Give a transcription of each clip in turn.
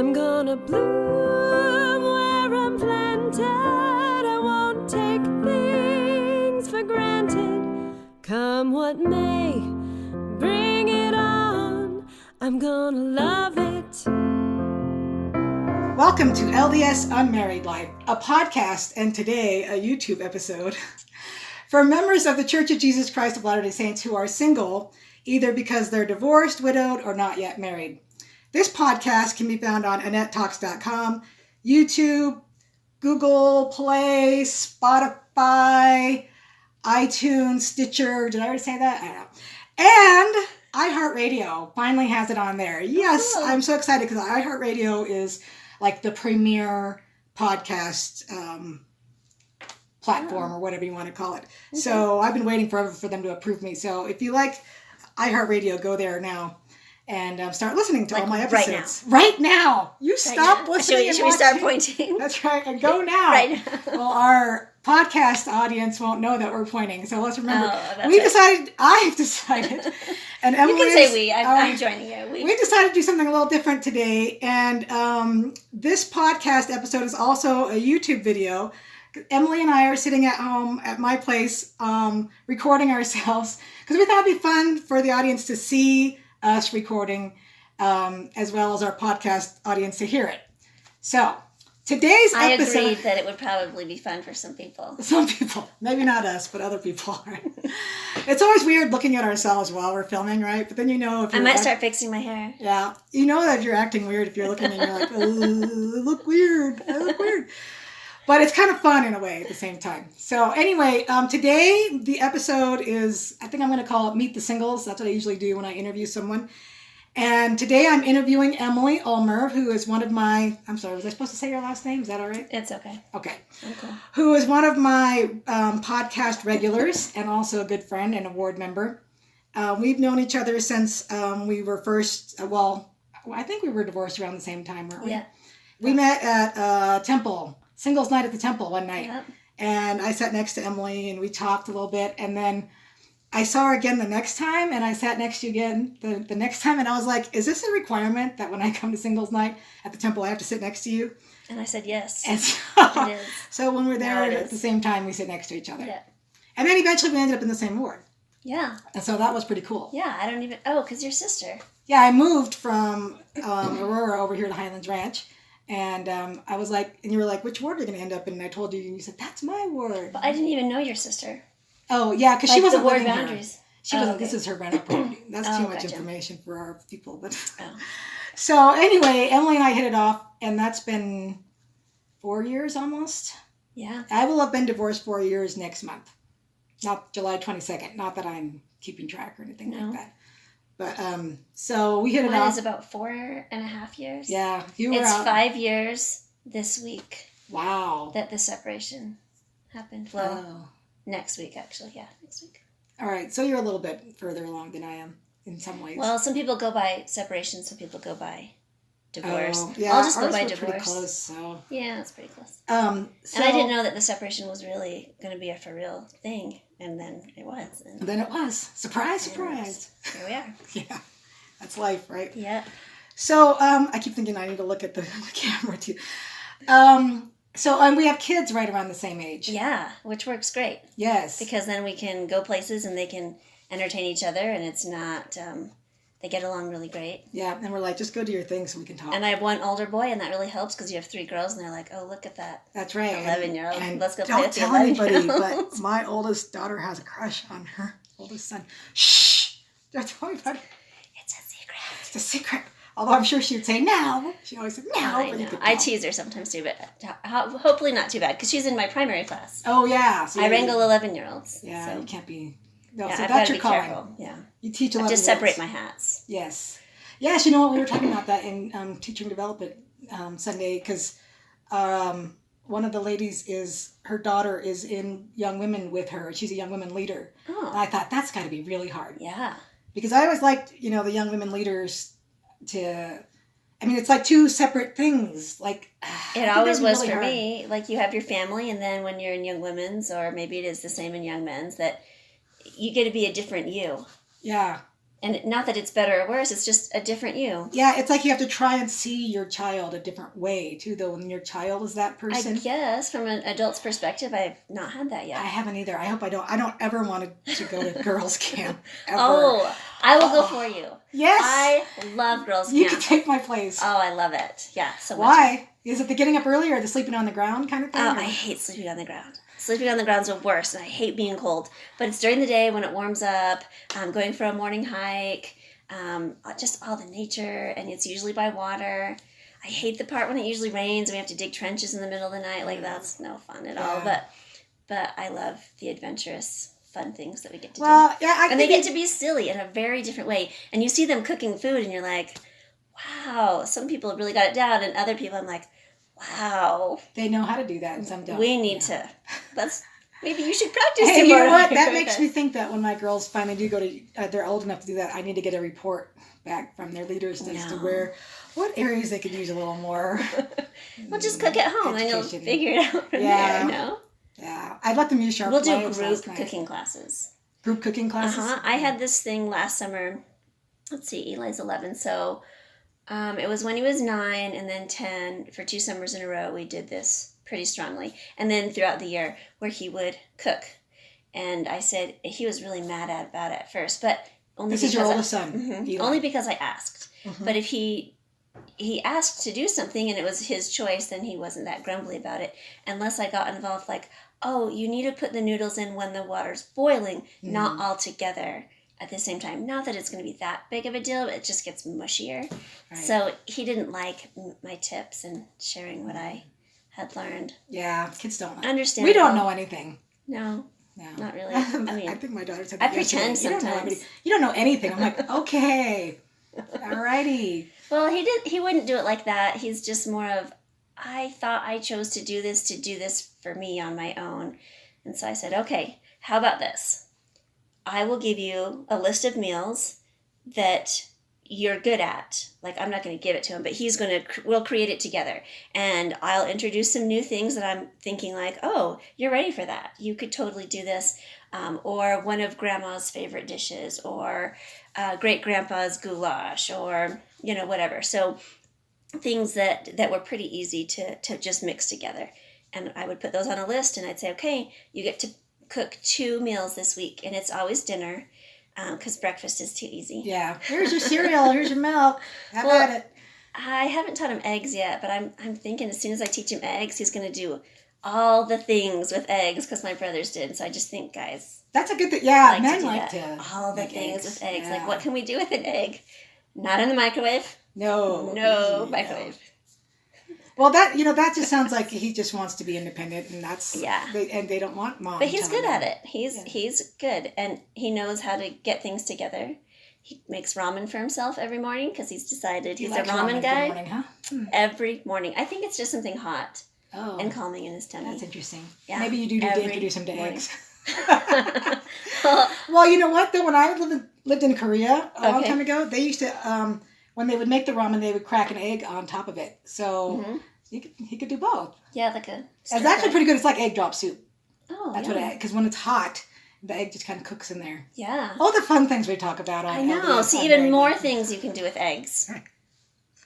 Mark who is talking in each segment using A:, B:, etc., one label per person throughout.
A: I'm gonna bloom where I'm planted. I won't take things for granted. Come what may, bring it on. I'm gonna love it.
B: Welcome to LDS Unmarried Life, a podcast and today a YouTube episode for members of the Church of Jesus Christ of Latter-day Saints who are single, either because they're divorced, widowed, or not yet married. This podcast can be found on AnnetteTalks.com, YouTube, Google Play, Spotify, iTunes, Stitcher. Did I already say that? I don't know. And iHeartRadio finally has it on there. Yes,
A: Oh.
B: I'm so excited because iHeartRadio is like the premier podcast platform or whatever you want to call it.
A: Okay.
B: So I've been waiting forever for them to approve me. So if you like iHeartRadio, go there now and start listening to all my episodes. Right now. You stop listening.
A: Should we start pointing?
B: That's right. And go now.
A: Right now.
B: Well, our podcast audience won't know that we're pointing. So let's remember.
A: I've
B: decided, and Emily
A: you can say we. I'm joining you.
B: We decided to do something a little different today. And this podcast episode is also a YouTube video. Emily and I are sitting at home at my place recording ourselves because we thought it'd be fun for the audience to see us recording as well as our podcast audience to hear it. So today's episode...
A: I agreed that it would probably be fun for some people.
B: Some people. Maybe not us, but other people. Right? It's always weird looking at ourselves while we're filming, right? But then you know if
A: I might start fixing my hair.
B: Yeah. You know that you're acting weird if you're looking and you're like, I look weird. I look weird. But it's kind of fun in a way at the same time. So anyway, today the episode is, I think I'm going to call it Meet the Singles. That's what I usually do when I interview someone. And today I'm interviewing Emily Ulmer, who is one of my, I'm sorry, was I supposed to say your last name? Is that all right?
A: It's okay.
B: Okay.
A: Okay.
B: Who is one of my podcast regulars and also a good friend and a ward member. We've known each other since we were first, I think we were divorced around the same time, weren't we?
A: Yeah.
B: We met at Temple. Singles night at the Temple one night.
A: Yep.
B: And I sat next to Emily and we talked a little bit. And then I saw her again the next time and I sat next to you again the next time. And I was like, is this a requirement that when I come to singles night at the Temple, I have to sit next to you?
A: And I said yes.
B: And
A: It is.
B: so when we're there
A: Now it
B: at
A: is.
B: the same time, we sit next to each other.
A: Yeah.
B: And then eventually we ended up in the same ward.
A: Yeah.
B: And so that was pretty cool.
A: Yeah. I don't even, because your sister.
B: Yeah, I moved from Aurora over here to Highlands Ranch. And I was like, and you were like, which ward are you going to end up in? And I told you, and you said, that's my ward.
A: But I didn't even know your sister.
B: Oh, yeah, because
A: Like
B: she wasn't
A: the ward
B: living
A: boundaries.
B: here. She wasn't,
A: okay.
B: This is her rental property. That's too much
A: Gotcha.
B: information for our people. But
A: Oh.
B: So anyway, Emily and I hit it off, and that's been 4 years almost.
A: Yeah.
B: I will have been divorced 4 years next month. Not July 22nd. Not that I'm keeping track or anything
A: No.
B: like that. But so we hit it
A: Mine
B: off.
A: is about 4.5 years.
B: Yeah, you were
A: It's
B: out.
A: 5 years this week
B: Wow.
A: that the separation happened. Well,
B: Oh.
A: next week, actually. Yeah, next week.
B: All right, so you're a little bit further along than I am in some ways.
A: Well, some people go by separation, some people go by divorce.
B: Oh, yeah,
A: I'll just go
B: ours
A: by
B: were
A: divorce.
B: pretty close, so.
A: Yeah, it's pretty close.
B: So,
A: And I didn't know that the separation was really going to be a for real thing, and then it was. And
B: Then it was. Surprise,
A: and
B: surprise.
A: Here we are.
B: Yeah, that's life, right?
A: Yeah.
B: So I keep thinking I need to look at the camera too. So we have kids right around the same age.
A: Yeah, which works great.
B: Yes.
A: Because then we can go places and they can entertain each other, and it's not, they get along really great.
B: Yeah, and we're like, just go do your thing so we can talk.
A: And I have one older boy, and that really helps because you have 3 girls, and they're like, oh, look at that.
B: That's right.
A: 11-year-old.
B: And
A: Let's go play
B: don't
A: with the
B: tell anybody,
A: 11-year-olds.
B: but my oldest daughter has a crush on her oldest son. Shh! Don't tell anybody.
A: It's a secret.
B: It's a secret. Although I'm sure she would say no. She always said no.
A: I
B: but you
A: know.
B: could
A: I
B: tell.
A: tease her sometimes too, but hopefully not too bad because she's in my primary class.
B: Oh, yeah. So
A: I wrangle 11-year-olds.
B: Yeah,
A: so.
B: you can't be. No,
A: Yeah,
B: so
A: I've
B: that's
A: got to
B: your
A: be
B: calling.
A: careful. Yeah.
B: You teach 11
A: I just separate my hats.
B: Yes. Yes, you know what? We were talking about that in Teaching Development Sunday because one of the ladies her daughter is in Young Women with her. She's a Young Women leader. And
A: Oh.
B: I thought that's got to be really hard.
A: Yeah.
B: Because I always liked, the Young Women leaders it's like 2 separate things. Like
A: It always was for me. Like you have your family, and then when you're in Young Women's, or maybe it is the same in Young Men's, that you get to be a different you.
B: Yeah.
A: And not that it's better or worse, it's just a different you.
B: Yeah, it's like you have to try and see your child a different way, too, though, when your child is that person.
A: I guess, from an adult's perspective, I've not had that yet.
B: I haven't either. I hope I don't. I don't ever want to go to girls' camp, ever.
A: Oh, I will go for you.
B: Yes.
A: I love girls' camp.
B: You can take my place.
A: Oh, I love it. Yeah, so much.
B: Why? Is it the getting up early or the sleeping on the ground kind of thing?
A: Oh,
B: or?
A: I hate sleeping on the ground. Sleeping on the ground's the worst, and I hate being cold. But it's during the day when it warms up, going for a morning hike, just all the nature, and it's usually by water. I hate the part when it usually rains and we have to dig trenches in the middle of the night. Like, that's no fun at all. But I love the adventurous, fun things that we get to do.
B: Yeah,
A: and they get to be silly in a very different way. And you see them cooking food, and you're like, wow, some people have really got it down, and other people I'm like, wow.
B: They know how to do that, and some don't.
A: We need to. Maybe you should practice.
B: Hey, you know what? That makes me think that when my girls finally do go to, they're old enough to do that, I need to get a report back from their leaders as to what areas they could use a little more.
A: Well, just cook at home, and you'll figure it out from there, no?
B: Yeah. I'd let them use sharp
A: knives. We'll do group cooking classes.
B: Group cooking classes?
A: I had this thing last summer. Let's see, Eli's 11, so it was when he was 9 and then 10. For 2 summers in a row, we did this pretty strongly. And then throughout the year where he would cook. And I said, he was really mad about it at first, but only
B: This is your oldest son.
A: Mm-hmm, only because I asked. Mm-hmm. But if he asked to do something and it was his choice, then he wasn't that grumbly about it. Unless I got involved, like, oh, you need to put the noodles in when the water's boiling, not all together at the same time. Not that it's going to be that big of a deal, but it just gets mushier. Right. So he didn't like my tips and sharing what I had learned.
B: Yeah, kids don't
A: understand.
B: We don't know anything.
A: No, not really. I mean,
B: I think my daughter said
A: I pretend sometimes.
B: You don't know anything. I'm like, okay, alrighty.
A: Well, he wouldn't do it like that. He's just more of, I thought I chose to do this for me on my own. And so I said, okay, how about this? I will give you a list of meals that you're good at. Like, I'm not going to give it to him, but we'll create it together. And I'll introduce some new things that I'm thinking like, oh, you're ready for that. You could totally do this. Or one of grandma's favorite dishes, or great grandpa's goulash, or, whatever. So things that were pretty easy to just mix together. And I would put those on a list, and I'd say, okay, you get to cook 2 meals this week, and it's always dinner. Because breakfast is too easy.
B: Yeah. Here's your cereal. Here's your milk. Have at it.
A: I haven't taught him eggs yet, but I'm thinking as soon as I teach him eggs, he's going to do all the things with eggs because my brothers did. So I just think, guys.
B: That's a good thing. Yeah, men like to.
A: All the things with eggs. Yeah. Like, what can we do with an egg? Not in the microwave.
B: No
A: microwave.
B: Well, that just sounds like he just wants to be independent, and and they don't want mom.
A: But he's good at it. He's good, and he knows how to get things together. He makes ramen for himself every morning because he's decided he's a ramen guy.
B: Morning, huh?
A: Every morning. I think it's just something hot and calming in his tummy.
B: That's interesting.
A: Yeah.
B: Maybe you do need to introduce him to eggs. Well, you know what though? When I lived in Korea a long time ago, they used to. When they would make the ramen, they would crack an egg on top of it. So he could do both.
A: Yeah, like a...
B: It's actually pretty good. It's like egg drop soup.
A: Oh,
B: that's what because when it's hot, the egg just kind of cooks in there.
A: Yeah.
B: All the fun things we talk about on
A: I know. See, even more things you can do with eggs.
B: Right.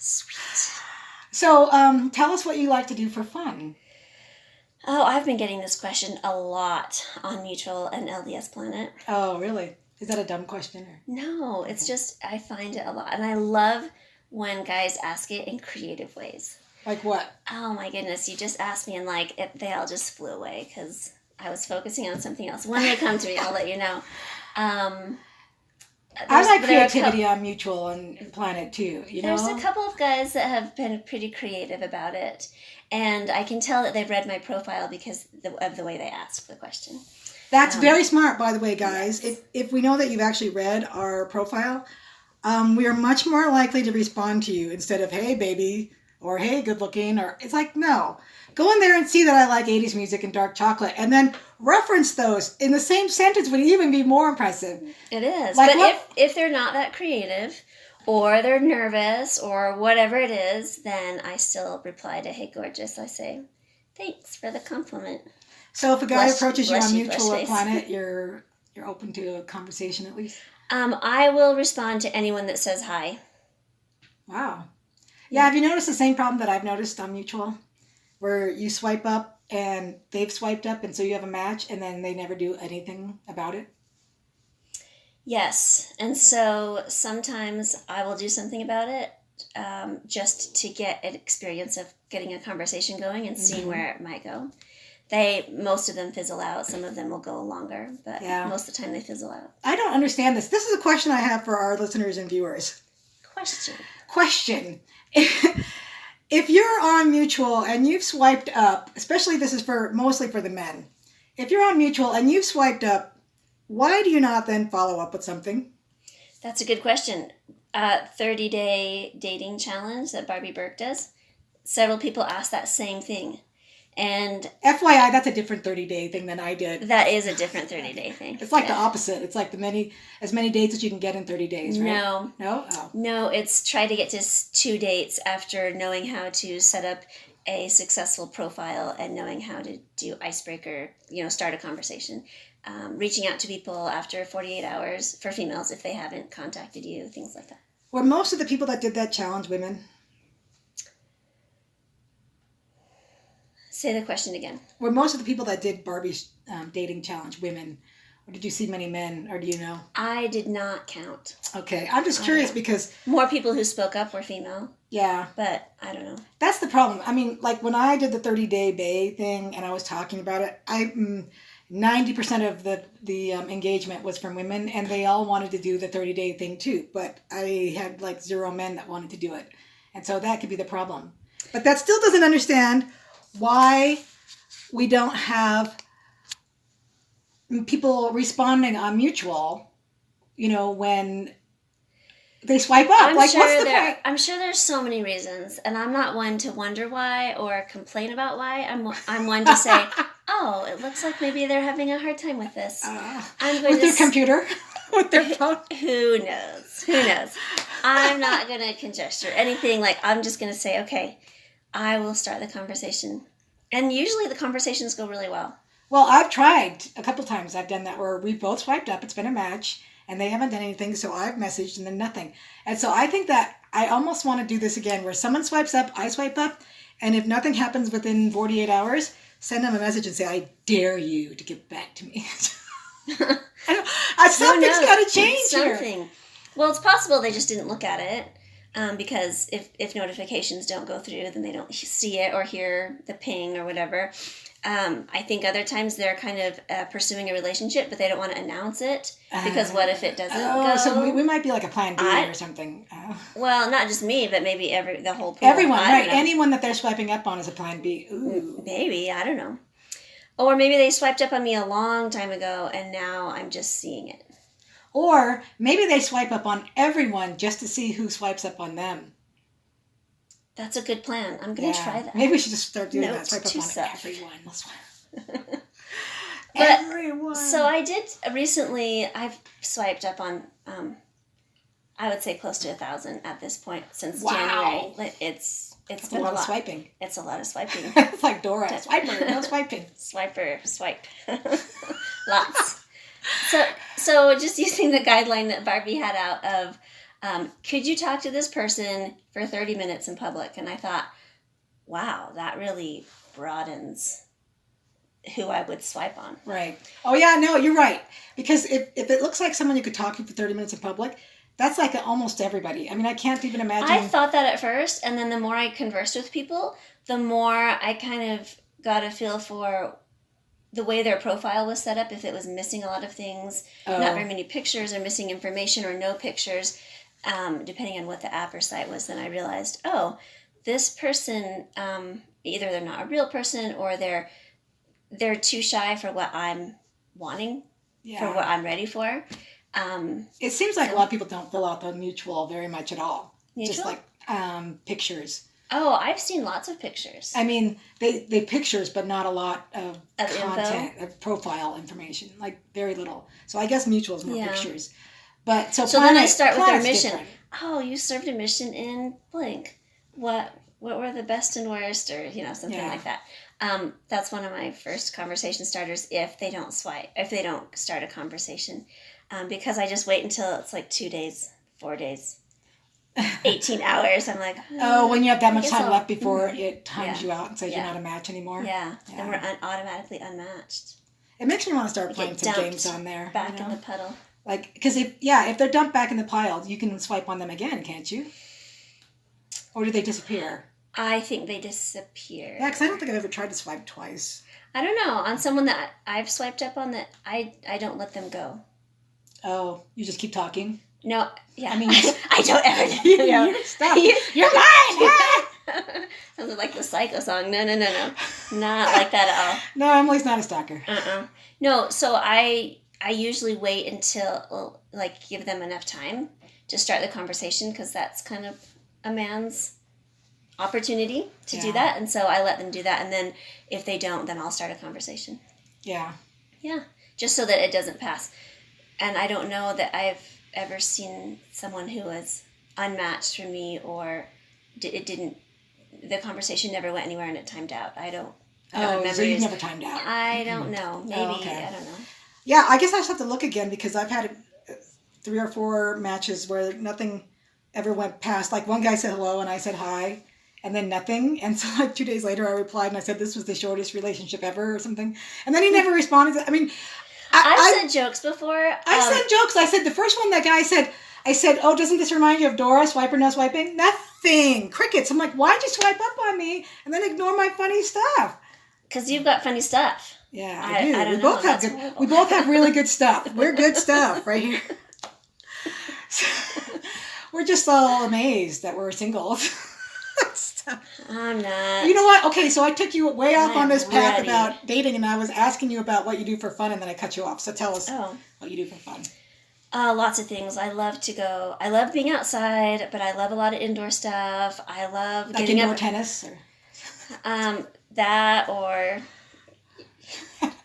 A: Sweet.
B: So tell us what you like to do for fun.
A: Oh, I've been getting this question a lot on Mutual and LDS Planet.
B: Oh, really? Is that a dumb question? Or?
A: No, it's just, I find it a lot. And I love when guys ask it in creative ways.
B: Like what?
A: Oh my goodness, you just asked me and they all just flew away because I was focusing on something else. When they come to me, I'll let you know.
B: I like creativity on Mutual and Planet too.
A: There's a couple of guys that have been pretty creative about it. And I can tell that they've read my profile because of the way they ask the question.
B: That's very smart, by the way, guys. Yes. If we know that you've actually read our profile, we are much more likely to respond to you instead of, hey, baby, or hey, good looking, or it's like, no. Go in there and see that I like 80s music and dark chocolate, and then reference those in the same sentence would even be more impressive.
A: It is. Like, but if they're not that creative, or they're nervous, or whatever it is, then I still reply to, hey, gorgeous. I say, thanks for the compliment.
B: So if a guy approaches you on Mutual or Planet, you're open to a conversation at least?
A: I will respond to anyone that says hi.
B: Wow. Yeah, have you noticed the same problem that I've noticed on Mutual? Where you swipe up and they've swiped up and so you have a match and then they never do anything about it?
A: Yes, and so sometimes I will do something about it just to get an experience of getting a conversation going and seeing where it might go. Most of them fizzle out. Some of them will go longer, but most of the time they fizzle out.
B: I don't understand this. This is a question I have for our listeners and viewers. Question. If you're on Mutual and you've swiped up, especially this is mostly for the men. If you're on Mutual and you've swiped up, why do you not then follow up with something?
A: That's a good question. 30-day dating challenge that Barbie Burke does. Several people ask that same thing. And
B: FYI, that's a different 30-day thing than I did.
A: That is a different 30-day thing.
B: It's like the opposite. It's like as many dates as you can get in 30 days, right?
A: No.
B: No? Oh.
A: No, it's try to get to 2 dates after knowing how to set up a successful profile and knowing how to do icebreaker, start a conversation. Reaching out to people after 48 hours for females if they haven't contacted you, things like that.
B: Were most of the people that did that challenge women?
A: Say the question again.
B: Were most of the people that did Barbie's dating challenge women? Or did you see many men, or do you know?
A: I did not count.
B: Okay, I'm just curious because...
A: More people who spoke up were female.
B: Yeah.
A: But I don't know.
B: That's the problem. I mean, like when I did the 30-day bae thing and I was talking about it, 90% of the engagement was from women, and they all wanted to do the 30-day thing too. But I had like 0 men that wanted to do it. And so that could be the problem. But that still doesn't understand why we don't have people responding on Mutual, when they swipe up. What's the point?
A: I'm sure there's so many reasons, and I'm not one to wonder why or complain about why. I'm one to say, oh, it looks like maybe they're having a hard time with this.
B: With their computer? With their phone?
A: Who knows? I'm not going to conjecture anything. I'm just going to say, okay, I will start the conversation. And usually the conversations go really well.
B: Well, I've tried a couple times. I've done that where we've both swiped up. It's been a match. And they haven't done anything, so I've messaged and then nothing. And so I think that I almost want to do this again, where someone swipes up, I swipe up, and if nothing happens within 48 hours, send them a message and say, I dare you to get back to me. Something's got to change here.
A: Well, it's possible they just didn't look at it, because if notifications don't go through, then they don't see it or hear the ping or whatever. I think other times they're kind of pursuing a relationship, but they don't want to announce it because what if it doesn't go?
B: So we might be like a plan B or something.
A: Well, not just me, but maybe the whole pool.
B: Everyone, right? Anyone that they're swiping up on is a plan B. Ooh.
A: Maybe, I don't know. Or maybe they swiped up on me a long time ago, and now I'm just seeing it.
B: Or maybe they swipe up on everyone just to see who swipes up on them.
A: That's a good plan. I'm going to try that.
B: Maybe we should just start doing that. Swipe up on everyone.
A: Everyone. So I did recently, I've swiped up on, I would say close to 1,000 at this point since January. It's been a lot
B: of swiping.
A: It's a lot of swiping.
B: It's like Dora. Swiper, no swiping.
A: Swiper, swipe. Lots. So just using the guideline that Barbie had out of, could you talk to this person for 30 minutes in public? And I thought, wow, that really broadens who I would swipe on.
B: Right. Oh, yeah, no, you're right. Because if it looks like someone you could talk to for 30 minutes in public, that's like almost everybody. I mean, I can't even imagine.
A: I thought that at first, and then the more I conversed with people, the more I kind of got a feel for the way their profile was set up, if it was missing a lot of things, not very many pictures or missing information or no pictures. Depending on what the app or site was, then I realized, this person, either they're not a real person or they're too shy for what I'm wanting, for what I'm ready for.
B: It seems like a lot of people don't fill out the Mutual very much at all.
A: Mutual?
B: Just like pictures.
A: Oh, I've seen lots of pictures.
B: I mean, they pictures, but not a lot of content,
A: info?
B: of profile information, like very little. So I guess Mutual is more pictures. But so
A: then I start with their mission.
B: Different.
A: Oh, you served a mission in blank. What were the best and worst, or something like that. That's one of my first conversation starters. If they don't start a conversation,
C: because I just wait until it's like 2 days, 4 days, 18 hours. I'm like,
B: oh, when you have that
C: I
B: much
C: guess
B: time
C: I'll-
B: left before it times
C: Yeah.
B: you out and says
C: Yeah.
B: you're not a match anymore.
C: Yeah,
B: Yeah.
C: then we're automatically unmatched.
B: It makes me want to start
C: We
B: playing
C: get
B: some
C: dumped
B: games on there.
C: back
B: you know?
C: in the puddle.
B: Like, because if they're dumped back in the pile, you can swipe on them again, can't you? Or do they disappear?
C: I think they disappear.
B: Yeah, because I don't think I've ever tried to swipe twice.
C: I don't know. On someone that I've swiped up on, that I don't let them go.
B: Oh, you just keep talking?
C: No, yeah.
B: I mean,
C: I don't ever. You know.
B: Stop. You're mine!
C: Sounds like the Psycho song. No. Not like that at all.
B: No, Emily's not a stalker.
C: No, so I usually wait until, like, give them enough time to start the conversation, because that's kind of a man's opportunity to do that. And so I let them do that. And then if they don't, then I'll start a conversation.
B: Yeah.
C: Yeah. Just so that it doesn't pass. And I don't know that I've ever seen someone who was unmatched for me, or the conversation never went anywhere and it timed out. I don't have
B: Oh, so you've
C: memories.
B: never timed out.
C: I don't know. Maybe.
B: okay.
C: I don't know.
B: Yeah, I guess I just have to look again, because I've had 3 or 4 matches where nothing ever went past. Like, one guy said hello and I said hi, and then nothing. And so like 2 days later I replied and I said this was the shortest relationship ever or something. And then he never responded. I mean,
C: I've said jokes before.
B: I said jokes. I said the first one, that guy said, I said, oh, doesn't this remind you of Dora, swiper, no swiping? Nothing. Crickets. I'm like, why'd you swipe up on me and then ignore my funny stuff?
C: Because you've got funny stuff.
B: Yeah, I do.
C: I don't
B: we
C: know.
B: both have
C: That's
B: good.
C: horrible.
B: We both have really good stuff. We're good stuff right here. We're just all amazed that we're single.
C: I'm not.
B: You know what? Okay, so I took you way off on this path
C: ready.
B: about dating, and I was asking you about what you do for fun, and then I cut you off. So tell us
C: Oh.
B: what you do for fun.
C: Lots of things. I love to go. I love being outside, but I love a lot of indoor stuff. I love
B: Like
C: getting
B: indoor
C: up.
B: tennis? Or...
C: That or.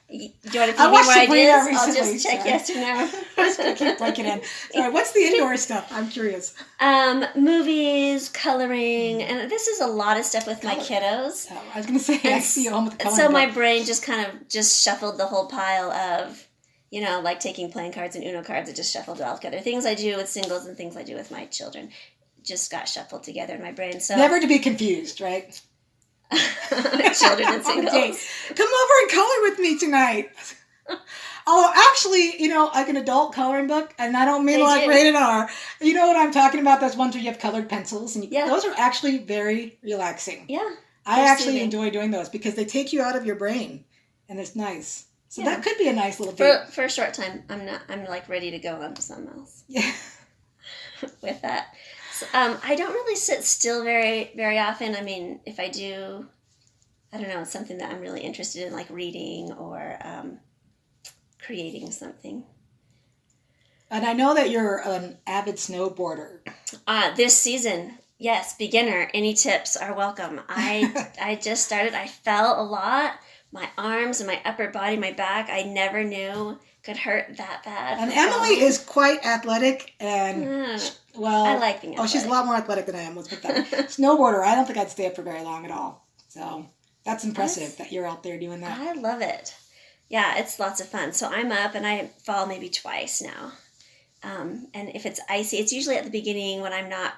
C: Do you want to
B: I
C: feed me
B: watched
C: more
B: Sabrina
C: ideas? I'll
B: recently,
C: just check
B: sorry.
C: yes or no.
B: I'm just going to keep breaking in. Sorry, what's the indoor stuff? I'm curious.
C: Movies, coloring, and this is a lot of stuff with my kiddos.
B: Oh, I was going to say, I see you home with the coloring
C: So my
B: book.
C: brain just kind of just shuffled the whole pile of, like taking playing cards and Uno cards. It just shuffled it all together. Things I do with singles and things I do with my children just got shuffled together in my brain. So
B: Never to be confused, right?
C: children and singles.
B: Come over and color with me tonight. Although actually, like an adult coloring book, and I don't mean
C: They
B: like
C: do.
B: rated R. You know what I'm talking about? Those ones where you have colored pencils, and
C: Yeah.
B: those are actually very relaxing.
C: Yeah.
B: I
C: they're
B: actually
C: soothing.
B: enjoy doing those because they take you out of your brain, and it's nice. So
C: Yeah.
B: that could be a nice little date.
C: For a short time, I'm like ready to go on to something else
B: Yeah.
C: with that. So, I don't really sit still very, very often. I mean, if I do, I don't know, it's something that I'm really interested in, like reading or creating something.
B: And I know that you're an avid snowboarder.
C: This season, yes, beginner. Any tips are welcome. I just started. I fell a lot. My arms and my upper body, my back, I never knew could hurt that bad.
B: And
C: for
B: Emily
C: falling.
B: is quite athletic, and well,
C: I like being
B: she's a
C: athletic.
B: lot more athletic than I am. Let's put that. Snowboarder. I don't think I'd stay up for very long at all. So that's impressive that you're out there doing that.
C: I love it. Yeah, it's lots of fun. So I'm up and I fall maybe twice now. And if it's icy, it's usually at the beginning when I'm not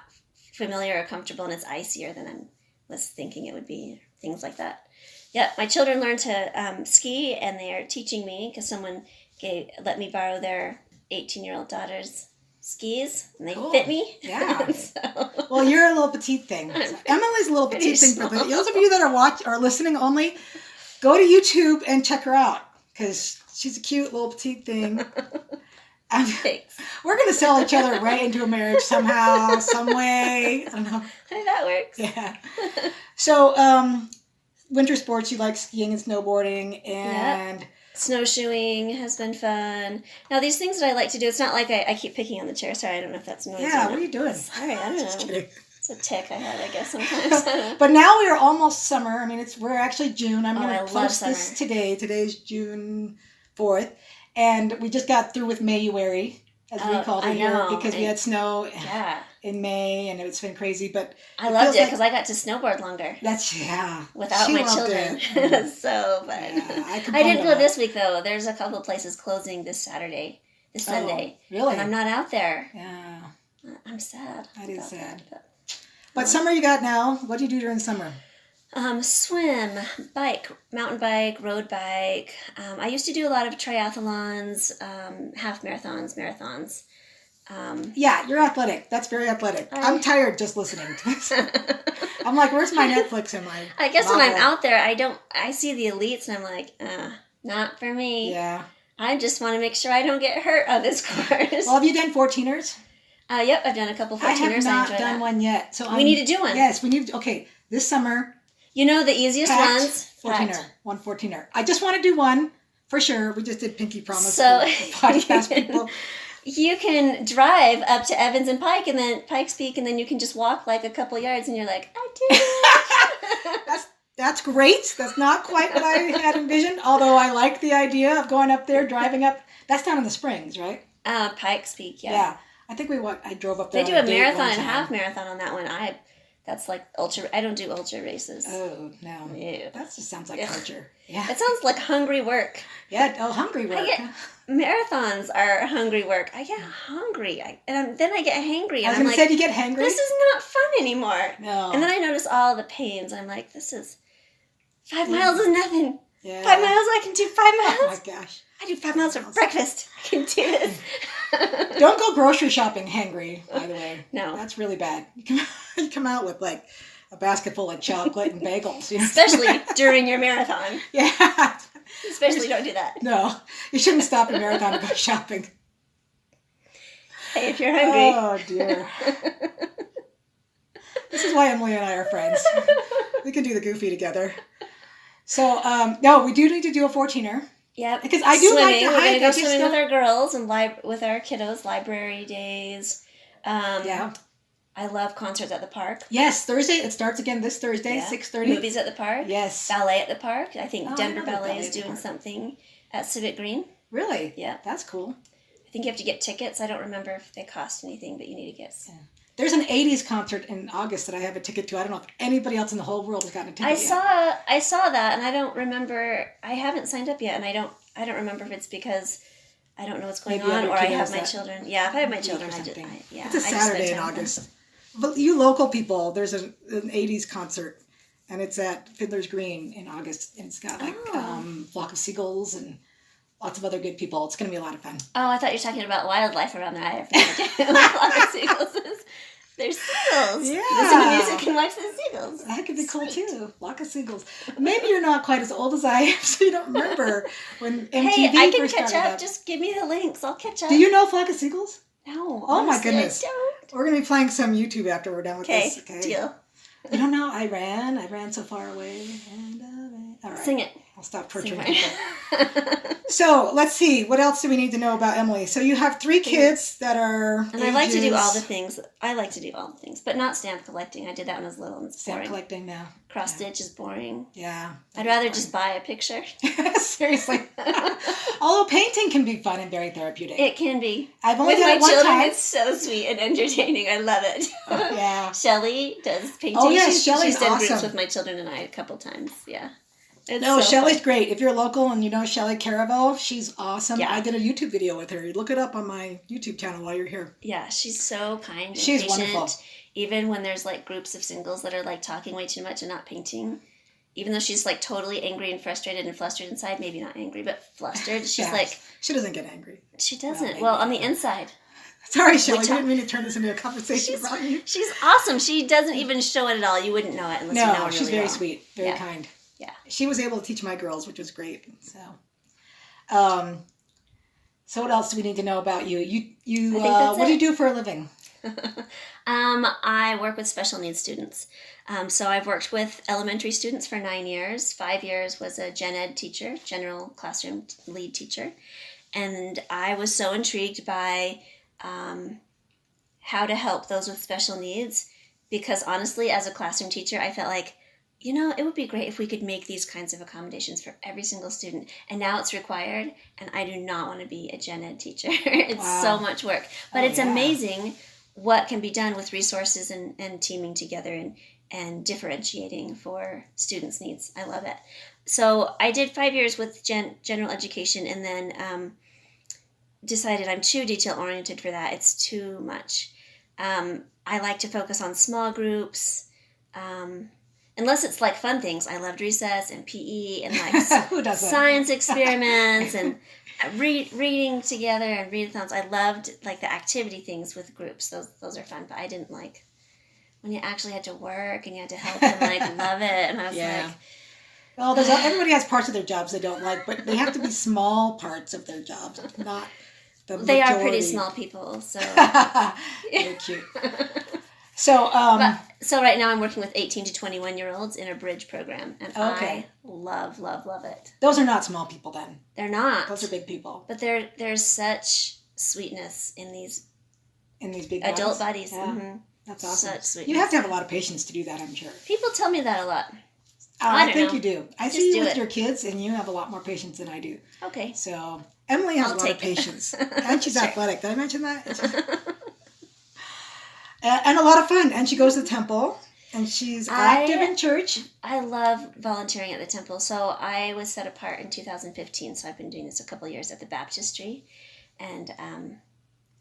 C: familiar or comfortable and it's icier than I was thinking it would be, things like that. Yeah, my children learned to ski, and they are teaching me because someone let me borrow their 18-year-old daughter's skis, and they
B: Cool.
C: fit me.
B: Yeah.
C: So,
B: Well, you're a little petite thing. So Emily's a little
C: pretty
B: petite thing. For
C: small.
B: those of you that are listening only, go to YouTube and check her out because she's a cute little petite thing.
C: thanks.
B: We're going to sell each other right into a marriage somehow, some way. I don't know.
C: That works.
B: Yeah. So, winter sports, you like skiing and snowboarding, and
C: Snowshoeing has been fun. Now, these things that I like to do, it's not like I keep picking on the chair. Sorry, I don't know if that's noisy.
B: yeah,
C: or
B: what are you doing?
C: Sorry, I don't
B: Just
C: know.
B: kidding.
C: It's a tick I have, I guess, sometimes.
B: But now we are almost summer. I mean, we're actually June. I'm
C: Oh,
B: going
C: I
B: to
C: love
B: post this
C: summer.
B: today. Today's June 4th. And we just got through with Mayuary, as we
C: Oh,
B: called it
C: I
B: here,
C: know.
B: because we
C: And-
B: had snow
C: Yeah.
B: in May, and it's been crazy. But
C: I loved
B: feels
C: it
B: like-
C: because I got to snowboard longer
B: yeah.
C: without
B: She
C: my
B: loved
C: children.
B: it.
C: So fun.
B: Yeah, I
C: I
B: complained
C: didn't
B: a
C: go
B: lot.
C: this week, though. There's a couple places closing this Saturday this Sunday.
B: Really?
C: And I'm not out there.
B: Yeah.
C: I'm sad.
B: That is sad.
C: That,
B: But summer you got now. What do you do during summer?
C: swim, bike, mountain bike, road bike. I used to do a lot of triathlons, half marathons.
B: Yeah, you're athletic. That's very athletic. I'm tired just listening to this. I'm like, where's my Netflix and my
C: I guess
B: novel?
C: when I'm out there, I see the elites and I'm like, not for me.
B: Yeah.
C: I just want to make sure I don't get hurt on this course.
B: Well, have you done 14ers?
C: Yep, I've done a couple 14ers.
B: I have not
C: enjoy
B: done
C: that.
B: one yet. So
C: We need to do one.
B: Yes, we need. Okay, this summer.
C: You know the easiest ones?
B: 14er. One 14er. I just want to do one for sure. We just did Pinky Promise
C: So
B: for podcast people.
C: You can drive up to Evans and Pike and then Pikes Peak and then you can just walk like a couple yards and you're like, I did it.
B: That's great. That's not quite what I had envisioned, although I like the idea of going up there, driving up. That's down in the Springs, right?
C: Pikes Peak, yeah.
B: Yeah. I think I drove up there.
C: They do
B: on
C: a
B: date
C: marathon
B: one
C: and
B: time.
C: half marathon on that one. That's like ultra. I don't do ultra races.
B: Oh, no.
C: Ew.
B: That just sounds like
C: Ugh.
B: torture. Yeah.
C: It sounds like hungry work.
B: Yeah. Oh, hungry work.
C: Marathons are hungry work. I get hungry, then I get hangry.
B: I was
C: And I'm
B: going to
C: like,
B: say, do you get hangry?
C: this is not fun anymore.
B: No.
C: And then I notice all the pains. I'm like, this is 5 miles is nothing.
B: Yeah.
C: 5 miles, I can do 5
B: Oh,
C: miles.
B: my gosh.
C: I do 5 miles for breakfast. I can do this.
B: Don't go grocery shopping hangry, by the way.
C: No.
B: That's really bad. You come out with like a basket full of chocolate and bagels. You know?
C: Especially during your marathon.
B: Yeah.
C: Especially don't do that.
B: No. You shouldn't stop a marathon to go shopping.
C: Hey, if you're hungry.
B: Oh, dear. This is why Emily and I are friends. We can do the goofy together. So, no, we do need to do a 14er.
C: Yep.
B: Because I do like to
C: We're
B: hike.
C: going to go
B: I
C: swimming
B: just
C: with our girls and with our kiddos, library days.
B: Yeah.
C: I love concerts at the park.
B: Yes, Thursday. It starts again this Thursday,
C: Yeah.
B: 6:30.
C: Movies at the park.
B: Yes.
C: Ballet at the park. I think
B: Oh, I
C: Denver
B: know about
C: Ballet
B: ballet
C: is
B: at the
C: doing
B: park.
C: something at Civic Green.
B: Really?
C: Yeah.
B: That's cool.
C: I think you have to get tickets. I don't remember if they cost anything, but you need to get.
B: Yeah. There's an 80s concert in August that I have a ticket to. I don't know if anybody else in the whole world has gotten a ticket yet.
C: I saw that, and I don't remember. I haven't signed up yet, and I don't remember if it's because I don't know what's going
B: Maybe
C: on,
B: other
C: or I
B: kiddos
C: have my
B: that
C: children. Yeah, if I have my
B: leave
C: children,
B: or
C: I just
B: something.
C: yeah.
B: It's a
C: I just spend
B: Saturday in
C: time with them.
B: August. But you local people, there's an 80s concert, and it's at Fiddler's Green in August, and it's got like Flock of Seagulls and lots of other good people. It's going to be a lot of fun.
C: Oh, I thought you were talking about wildlife around there. I have no idea what flock of seagulls is. There's seagulls.
B: Yeah.
C: Listen to music and watch the seagulls.
B: That could be cool
C: Sweet.
B: too. Flock of Seagulls. Maybe you're not quite as old as I am, so you don't remember when MTV
C: Hey, I can
B: first
C: catch
B: started
C: up. Just give me the links. I'll catch up.
B: Do you know Flock of Seagulls?
C: No.
B: Oh, my
C: honestly,
B: goodness.
C: I don't.
B: We're going to be playing some YouTube after we're done with this.
C: Okay, deal.
B: You don't know? I ran so far away. And all right.
C: Sing it.
B: I'll stop
C: Sing
B: torturing people.
C: it.
B: So let's see. What else do we need to know about Emily? So you have 3 kids that are
C: And I like to do all the
B: ages-
C: things. I like to do all the things, but not stamp collecting. I did that when I was little, and it's
B: Stamp
C: boring.
B: collecting now.
C: Cross stitch is boring.
B: Yeah.
C: I'd rather just buy a picture.
B: Seriously. Although painting can be fun and very therapeutic.
C: It can be.
B: I've only
C: With
B: done
C: my
B: it one
C: children,
B: time.
C: it's so sweet and entertaining. I love it.
B: Yeah.
C: Shelley does painting.
B: Oh, yeah,
C: she's
B: Shelley's
C: done groups
B: awesome.
C: with my children and I a couple times. Yeah. It's
B: No,
C: so
B: Shelley's
C: fun.
B: great. If you're local and you know Shelley Caravel, she's awesome.
C: Yeah.
B: I did a YouTube video with her. Look it up on my YouTube channel while you're here.
C: Yeah, she's so kind and
B: She's
C: patient.
B: wonderful.
C: Even when there's like groups of singles that are like talking way too much and not painting. Even though she's like totally angry and frustrated and flustered inside, maybe not angry, but flustered. She's
B: Yeah.
C: like,
B: She doesn't get angry.
C: she doesn't.
B: maybe.
C: Well, on the inside.
B: Sorry, Shelley. I
C: talk-
B: didn't mean to turn this into a conversation about you.
C: She's awesome. She doesn't even show it at all. You wouldn't know it unless you know
B: No,
C: her
B: she's
C: really
B: very
C: well.
B: sweet, very
C: Yeah.
B: kind.
C: Yeah.
B: She was able to teach my girls, which was great. So what else do we need to know about you? You
C: I think that's
B: what do
C: it.
B: you do for a living?
C: I work with special needs students. So I've worked with elementary students for 9 years. 5 years was a gen ed teacher, general classroom lead teacher. And I was so intrigued by how to help those with special needs because honestly, as a classroom teacher, I felt like, you know, it would be great if we could make these kinds of accommodations for every single student. And now it's required, and I do not want to be a gen ed teacher. It's
B: Wow.
C: so much work. But
B: Oh,
C: it's
B: yeah.
C: amazing what can be done with resources and teaming together and differentiating for students' needs. I love it. So I did 5 years with general education, and then decided I'm too detail oriented for that. It's too much. I like to focus on small groups. Unless it's like fun things. I loved recess and PE and like
B: Who doesn't?
C: science experiments and reading together and readathons. I loved like the activity things with groups. Those are fun, but I didn't like when you actually had to work and you had to help them like love it. And I was like,
B: well, everybody has parts of their jobs they don't like, but they have to be small parts of their jobs, not the majority.
C: They are pretty small people, so
B: they're cute. So,
C: so right now I'm working with 18 to 21-year-olds in a bridge program, and I love it.
B: Those are not small people then.
C: They're not.
B: Those are big people.
C: But there's such sweetness in these
B: big
C: adult bodies.
B: Yeah.
C: Mm-hmm.
B: That's awesome.
C: Such sweetness.
B: You have to have a lot of patience to do that, I'm sure.
C: People tell me that a lot.
B: I think
C: know.
B: you do. I
C: Just
B: see you
C: do
B: with
C: it.
B: your kids, and you have a lot more patience than I do.
C: Okay.
B: So, Emily has
C: I'll
B: a lot of
C: take it.
B: patience. And she's athletic. Did I mention that? And a lot of fun. And she goes to the temple, and she's active in church.
C: I love volunteering at the temple. So I was set apart in 2015, so I've been doing this a couple of years at the baptistry, and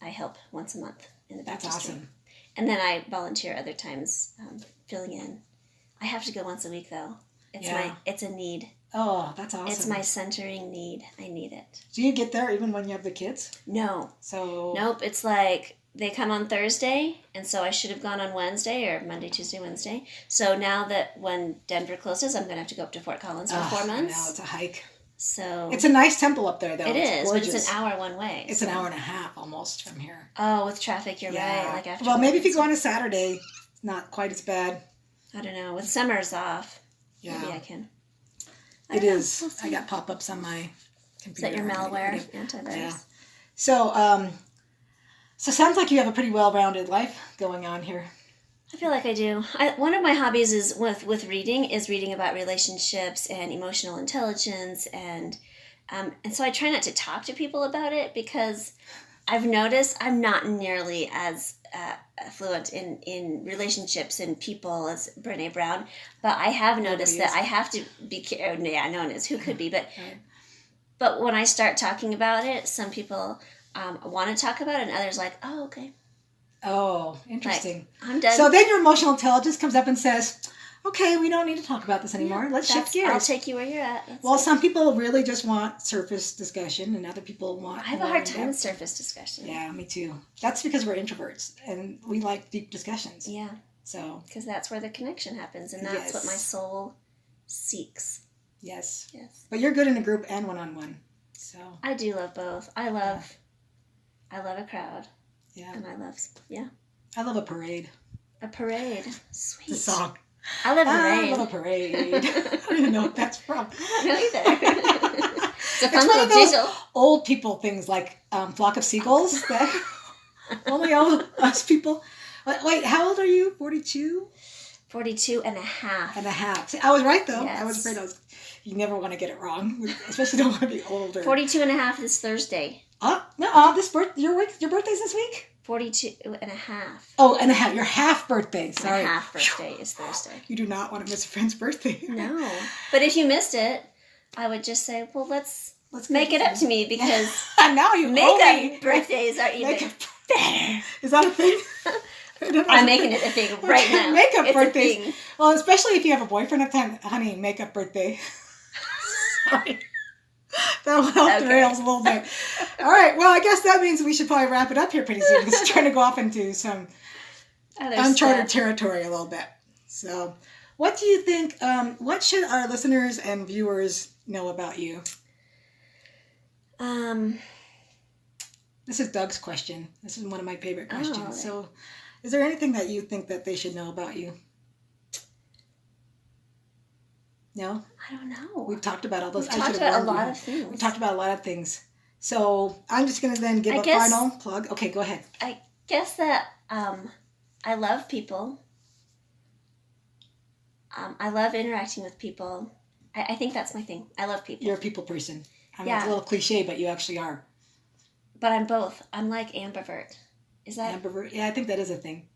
C: I help once a month in the baptistry.
B: That's awesome.
C: And then I volunteer other times, filling in. I have to go once a week, though. It's a need.
B: Oh, that's awesome.
C: It's my centering need. I need it.
B: Do you get there even when you have the kids?
C: No.
B: So
C: Nope. It's like they come on Thursday, and so I should have gone on Wednesday or Monday, Tuesday, Wednesday. So now that when Denver closes, I'm going to have to go up to Fort Collins for 4 months.
B: I know, it's a hike.
C: So
B: It's a nice temple up there, though.
C: it is,
B: gorgeous.
C: but it's an hour one way.
B: It's an hour and a half almost from here.
C: Oh, with traffic, you're right. Like after
B: well, maybe if you
C: work
B: go on a Saturday, it's not quite as bad.
C: I don't know. With summers off,
B: Yeah.
C: maybe I can.
B: It is. I got pop-ups on my
C: Is
B: computer.
C: that your malware?
B: Yeah.
C: Antivirus?
B: So, so sounds like you have a pretty well-rounded life going on here.
C: I feel like I do. One of my hobbies is with reading is reading about relationships and emotional intelligence, and so I try not to talk to people about it because I've noticed I'm not nearly as fluent in relationships and people as Brené Brown, but I have noticed that I have to be careful. Yeah, no one is. Who could be? But when I start talking about it, some people want to talk about it, and others like, oh, okay.
B: Oh, interesting.
C: Like, I'm done.
B: So then your emotional intelligence comes up and says, okay, we don't need to talk about this anymore. Let's shift gears.
C: I'll take you where you're at.
B: Some people really just want surface discussion, and other people want
C: I have a hard time with surface discussion.
B: Yeah, me too. That's because we're introverts, and we like deep discussions.
C: Yeah.
B: So.
C: Because that's where the connection happens, and that's what my soul seeks.
B: Yes.
C: Yes.
B: But you're good in a group and one-on-one. So.
C: I do love both. I love a crowd.
B: Yeah.
C: And I
B: love a parade.
C: A parade. Sweet.
B: The song.
C: I love a parade.
B: I love a parade. I don't even know what that's from.
C: I don't know either. It's a fun
B: It's one
C: little
B: of those
C: jingle.
B: old people things like Flock of Seagulls. That only old us people. Wait, how old are you? 42?
C: 42 and a half.
B: And a half. See, I was right, though.
C: Yes.
B: I was afraid you never want to get it wrong. Especially don't want to be older.
C: 42 and a half this Thursday.
B: Your birthday's this week?
C: 42 and a half.
B: Oh, and a half. Your half birthday. Sorry.
C: My half birthday is Thursday.
B: You do not want to miss a friend's birthday.
C: No. But if you missed it, I would just say, well, let's make it up to me because
B: and now you
C: makeup birthdays are even better.
B: Is that a thing?
C: I'm making it a thing right now.
B: Makeup
C: It's
B: birthdays.
C: a thing.
B: Well, especially if you have a boyfriend at the time. Honey, makeup birthday. Sorry. That went off the rails a little bit. All right. Well, I guess that means we should probably wrap it up here pretty soon because it's trying to go off into some uncharted territory a little bit. So, what do you think? What should our listeners and viewers know about you? This is Doug's question. This is one of my favorite questions. So, is there anything that you think that they should know about you? No?
C: I don't know.
B: We've talked about all those.
C: We've talked about a lot of things.
B: We've talked about a lot of things. So I'm just going to then give a final plug. Okay, go ahead.
C: I guess that I love people. I love interacting with people. I think that's my thing. I love people.
B: You're a people person. I mean, it's a little cliche, but you actually are.
C: But I'm both. I'm like ambivert. Is that
B: ambivert? Yeah, I think that is a thing.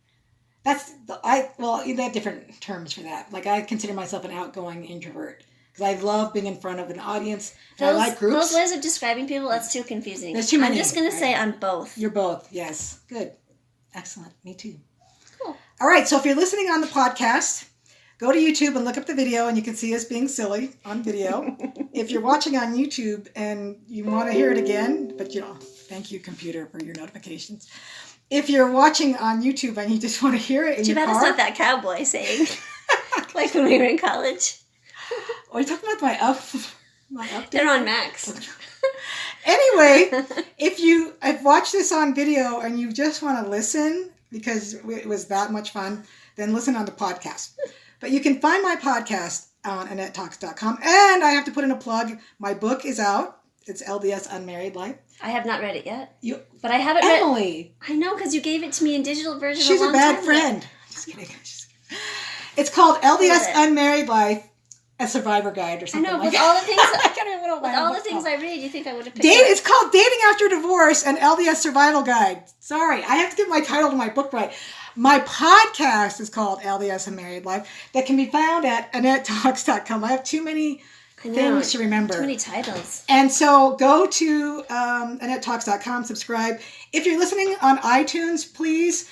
B: You have different terms for that. Like I consider myself an outgoing introvert because I love being in front of an audience. And I like groups.
C: Those ways of describing people, that's too confusing.
B: There's too many.
C: I'm just going to say on both.
B: You're both, yes. Good. Excellent. Me too.
C: Cool.
B: All right, so if you're listening on the podcast, go to YouTube and look up the video, and you can see us being silly on video. If you're watching on YouTube and you want to hear it again, but thank you, computer, for your notifications. If you're watching on YouTube and you just want to hear it in your car.
C: Too bad it's not that cowboy saying, like when we were in college.
B: Are you talking about my update?
C: They're on Max.
B: Anyway, if I've watched this on video and you just want to listen because it was that much fun, then listen on the podcast. But you can find my podcast on AnnetteTalks.com. And I have to put in a plug. My book is out. It's LDS Unmarried Life.
C: I have not read it yet. But I haven't read...
B: Emily.
C: I know, because you gave it to me in digital version
B: She's a bad friend. Just kidding. It's called LDS Unmarried Life, a Survivor Guide or something.
C: I know,
B: like
C: with all the things
B: I
C: I read, you think I would have picked
B: It's called Dating After Divorce, an LDS Survival Guide. Sorry, I have to get my title to my book right. My podcast is called LDS Unmarried Life. That can be found at AnnetteTalks.com. I have too many things to remember.
C: Too many titles.
B: And so go to AnnetteTalks.com, subscribe. If you're listening on iTunes, please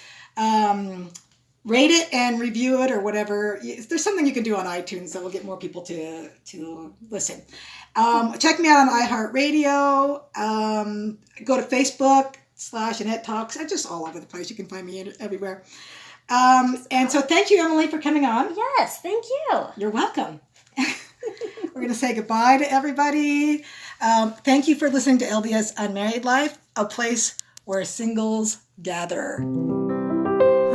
B: rate it and review it or whatever. There's something you can do on iTunes that will get more people to listen. Check me out on iHeartRadio. Go to Facebook /Annette Talks. I'm just all over the place. You can find me everywhere. And so thank you, Emily, for coming on.
C: Yes, thank you.
B: You're welcome. We're going to say goodbye to everybody. Thank you for listening to LDS Unmarried Life, a place where singles gather.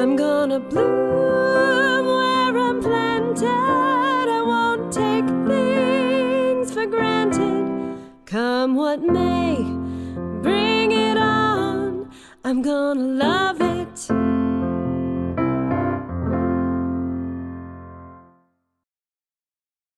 A: I'm gonna bloom where I'm planted. I won't take things for granted. Come what may, bring it on. I'm gonna love it.